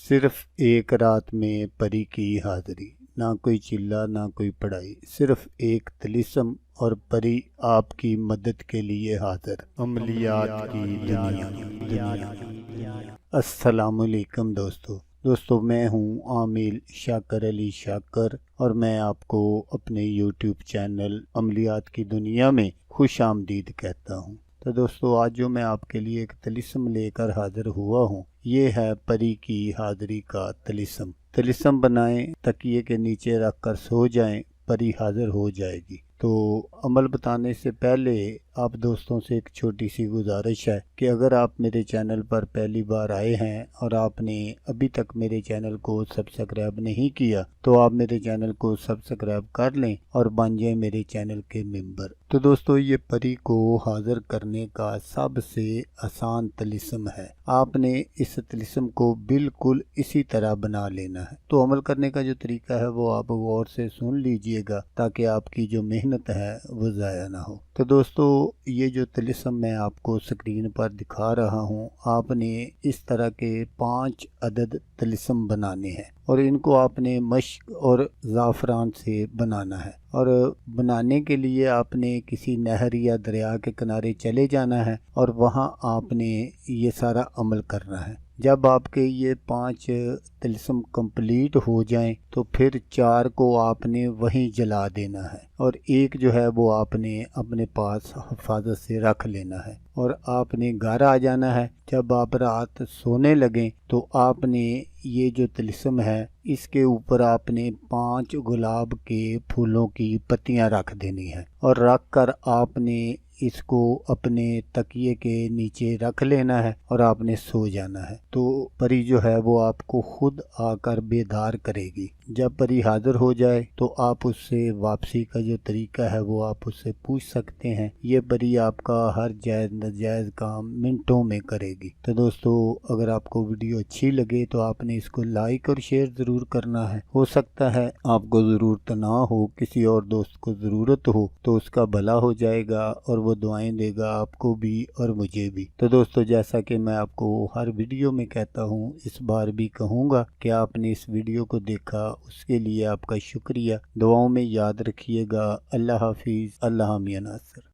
صرف ایک رات میں پری کی حاضری، نہ کوئی چلہ نہ کوئی پڑھائی، صرف ایک طلسم اور پری آپ کی مدد کے لیے حاضر۔ عملیات کی دنیا۔ السلام علیکم دوستو، میں ہوں عامل شاکر علی شاکر اور میں آپ کو اپنے یوٹیوب چینل عملیات کی دنیا میں خوش آمدید کہتا ہوں۔ تو دوستو، آج جو میں آپ کے لیے ایک طلسم لے کر حاضر ہوا ہوں، یہ ہے پری کی حاضری کا طلسم بنائیں، تکیے کے نیچے رکھ کر سو جائیں، پری حاضر ہو جائے گی۔ تو عمل بتانے سے پہلے آپ دوستوں سے ایک چھوٹی سی گزارش ہے کہ اگر آپ میرے چینل پر پہلی بار آئے ہیں اور آپ نے ابھی تک میرے چینل کو سبسکرائب نہیں کیا تو آپ میرے چینل کو سبسکرائب کر لیں اور بن جائیں میرے چینل کے ممبر۔ تو دوستو، یہ پری کو حاضر کرنے کا سب سے آسان طلسم ہے۔ آپ نے اس طلسم کو بالکل اسی طرح بنا لینا ہے۔ تو عمل کرنے کا جو طریقہ ہے وہ آپ غور سے سن لیجئے گا تاکہ آپ کی جو محنت ہے وہ ضائع نہ ہو۔ تو دوستو، یہ جو طلسم میں آپ کو سکرین پر دکھا رہا ہوں، آپ نے اس طرح کے 5 عدد طلسم بنانے ہیں اور ان کو آپ نے مشق اور زعفران سے بنانا ہے۔ اور بنانے کے لیے آپ نے کسی نہر یا دریا کے کنارے چلے جانا ہے اور وہاں آپ نے یہ سارا عمل کرنا ہے۔ جب آپ کے یہ 5 طلسم کمپلیٹ ہو جائیں تو پھر 4 کو آپ نے وہیں جلا دینا ہے اور ایک جو ہے وہ آپ نے اپنے پاس حفاظت سے رکھ لینا ہے اور آپ نے گھر آ جانا ہے۔ جب آپ رات سونے لگیں تو آپ نے یہ جو طلسم ہے اس کے اوپر آپ نے 5 گلاب کے پھولوں کی پتیاں رکھ دینی ہے اور رکھ کر آپ نے اس کو اپنے تکیے کے نیچے رکھ لینا ہے اور آپ نے سو جانا ہے۔ تو پری جو ہے وہ آپ کو خود آ کر بیدار کرے گی۔ جب پری حاضر ہو جائے تو آپ اس سے واپسی کا جو طریقہ ہے وہ آپ اس سے پوچھ سکتے ہیں۔ یہ پری آپ کا ہر جائز ناجائز کام منٹوں میں کرے گی۔ تو دوستو، اگر آپ کو ویڈیو اچھی لگے تو آپ نے اس کو لائک اور شیئر ضرور کرنا ہے۔ ہو سکتا ہے آپ کو ضرورت نہ ہو، کسی اور دوست کو ضرورت ہو تو اس کا بھلا ہو جائے گا اور وہ دعائیں دے گا آپ کو بھی اور مجھے بھی۔ تو دوستو، جیسا کہ میں آپ کو ہر ویڈیو میں کہتا ہوں، اس بار بھی کہوں گا کہ آپ نے اس ویڈیو کو دیکھا، اس کے لیے آپ کا شکریہ۔ دعاؤں میں یاد رکھیے گا۔ اللہ حافظ۔ اللہ میاں ناصر۔